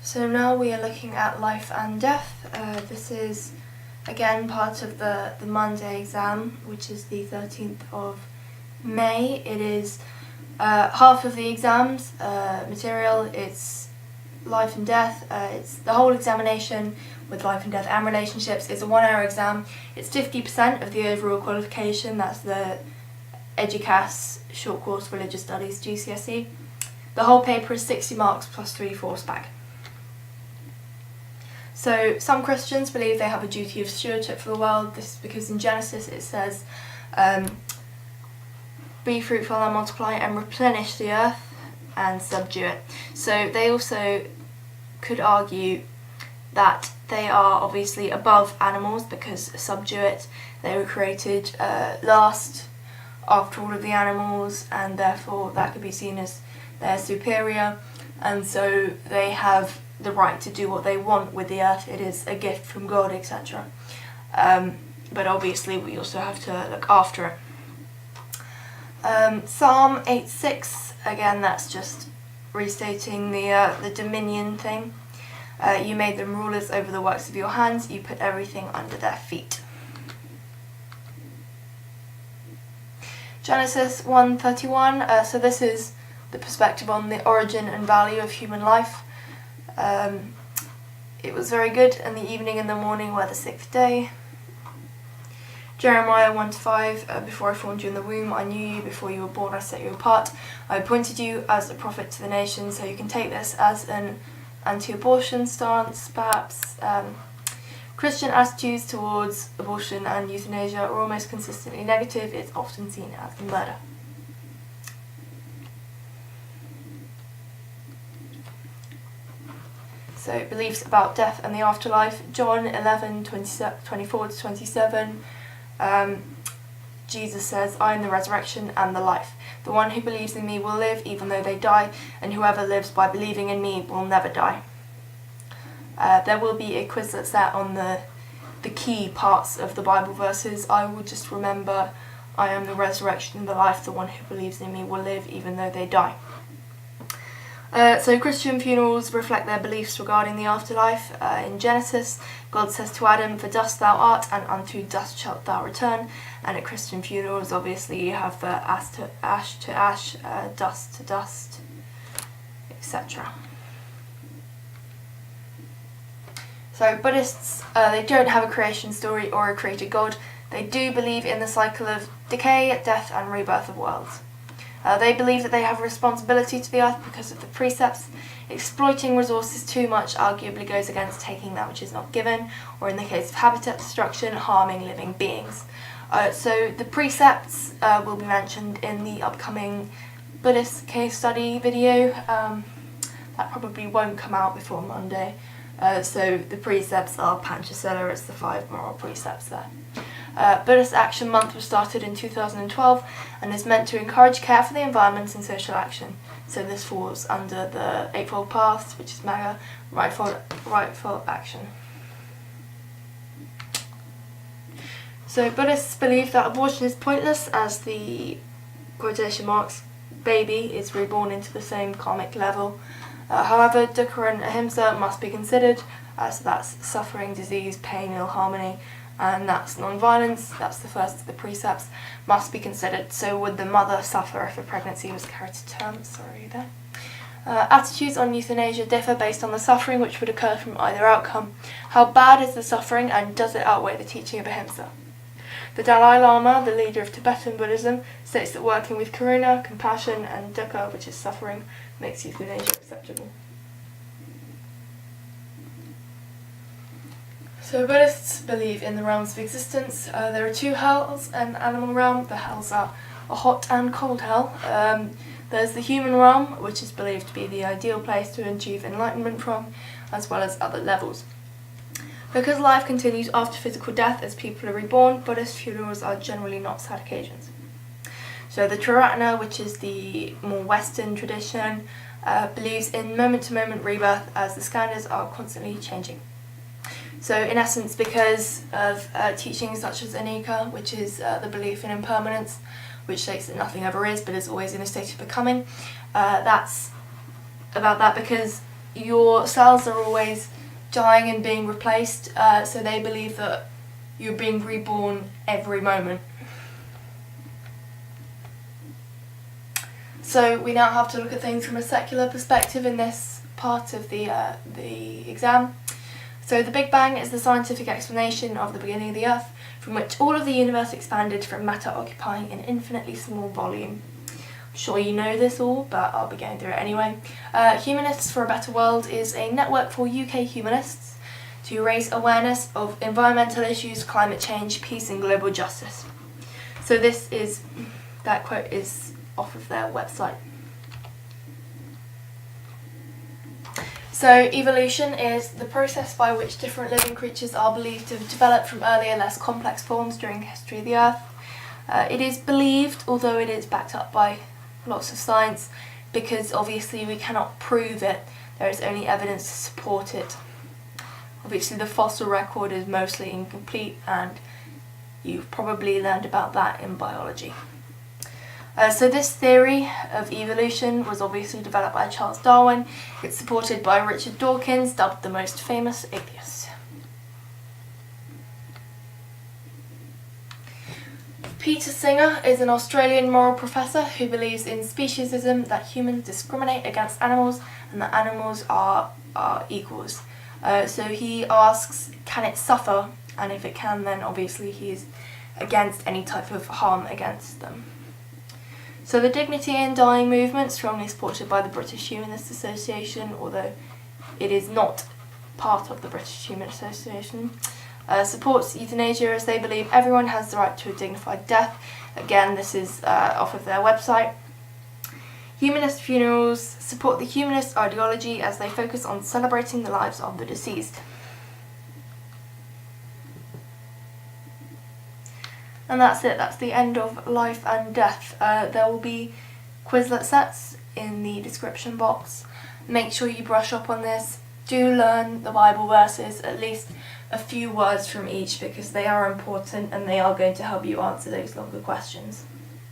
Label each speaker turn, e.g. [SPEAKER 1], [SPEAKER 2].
[SPEAKER 1] So now we are looking at life and death. This is again part of the Monday exam, which is the 13th of May. It is half of the exams material. It's life and death. It's the whole examination with life and death and relationships. It's a 1 hour exam. It's 50% of the overall qualification. That's the Eduqas short course religious studies GCSE. The whole paper is 60 marks plus 3 force back. So some Christians believe they have a duty of stewardship for the world. This is because in Genesis it says, be fruitful and multiply and replenish the earth and subdue it. So they also could argue that they are obviously above animals because subdue it. They were created last after all of the animals, and therefore that could be seen as their superior, and so they have the right to do what they want with the earth. It is a gift from God, etc. But obviously we also have to look after it. Psalm 8:6, again that's just restating the dominion thing. You made them rulers over the works of your hands, you put everything under their feet. Genesis 1:31, so this is the perspective on the origin and value of human life. It was very good, and the evening and the morning were the 6th day. Jeremiah 1:5, before I formed you in the womb, I knew you. Before you were born, I set you apart. I appointed you as a prophet to the nations. So you can take this as an anti-abortion stance, perhaps. Christian attitudes towards abortion and euthanasia are almost consistently negative. It's often seen as murder. So beliefs about death and the afterlife. John 11:24-27. Jesus says, I am the resurrection and the life. The one who believes in me will live even though they die, and whoever lives by believing in me will never die. There will be a Quizlet set on the key parts of the Bible verses. I will just remember, I am the resurrection and the life. The one who believes in me will live even though they die. So Christian funerals reflect their beliefs regarding the afterlife. In Genesis, God says to Adam, for dust thou art, and unto dust shalt thou return. And at Christian funerals, obviously, you have the ash to ash, dust to dust, etc. So Buddhists, they don't have a creation story or a created God. They do believe in the cycle of decay, death and rebirth of worlds. They believe that they have a responsibility to the earth because of the precepts. Exploiting resources too much arguably goes against taking that which is not given, or in the case of habitat destruction, harming living beings. So the precepts will be mentioned in the upcoming Buddhist case study video. That probably won't come out before Monday. So the precepts are Panchasila, it's the 5 moral precepts there. Buddhist Action Month was started in 2012 and is meant to encourage care for the environment and social action. So this falls under the Eightfold Paths, which is mega rightful action. So Buddhists believe that abortion is pointless as the quotation marks baby is reborn into the same karmic level. However, dukkha and ahimsa must be considered, so that's suffering, disease, pain, ill harmony, and that's non-violence. That's the first of the precepts, must be considered. So would the mother suffer if a pregnancy was carried to term? Sorry there. Attitudes on euthanasia differ based on the suffering which would occur from either outcome. How bad is the suffering, and does it outweigh the teaching of ahimsa? The Dalai Lama, the leader of Tibetan Buddhism, states that working with karuna, compassion, and dukkha, which is suffering, makes euthanasia acceptable. So Buddhists believe in the realms of existence. There are 2 hells, an animal realm. The hells are a hot and cold hell. There's the human realm, which is believed to be the ideal place to achieve enlightenment from, as well as other levels. Because life continues after physical death as people are reborn, Buddhist funerals are generally not sad occasions. So the Triratna, which is the more Western tradition, believes in moment-to-moment rebirth as the skandhas are constantly changing. So in essence, because of teachings such as Anicca, which is the belief in impermanence, which states that nothing ever is but is always in a state of becoming, that's about that, because your cells are always dying and being replaced, so they believe that you're being reborn every moment. So we now have to look at things from a secular perspective in this part of the exam. So the Big Bang is the scientific explanation of the beginning of the Earth, from which all of the universe expanded from matter occupying an infinitely small volume. I'm sure you know this all, but I'll be going through it anyway. Humanists for a Better World is a network for UK humanists to raise awareness of environmental issues, climate change, peace and global justice. So that quote is off of their website. So evolution is the process by which different living creatures are believed to have developed from earlier, less complex forms during the history of the Earth. It is believed, although it is backed up by lots of science, because obviously we cannot prove it, there is only evidence to support it. Obviously the fossil record is mostly incomplete, and you've probably learned about that in biology. So this theory of evolution was obviously developed by Charles Darwin. It's supported by Richard Dawkins, dubbed the most famous atheist. Peter Singer is an Australian moral professor who believes in speciesism, that humans discriminate against animals and that animals are equals. So he asks, can it suffer? And if it can, then obviously he is against any type of harm against them. So the dignity in dying movement, strongly supported by the British Humanist Association, although it is not part of the British Humanist Association, supports euthanasia as they believe everyone has the right to a dignified death. Again, this is off of their website. Humanist funerals support the humanist ideology as they focus on celebrating the lives of the deceased. And that's it, that's the end of life and death. There will be Quizlet sets in the description box. Make sure you brush up on this. Do learn the Bible verses, at least a few words from each, because they are important and they are going to help you answer those longer questions.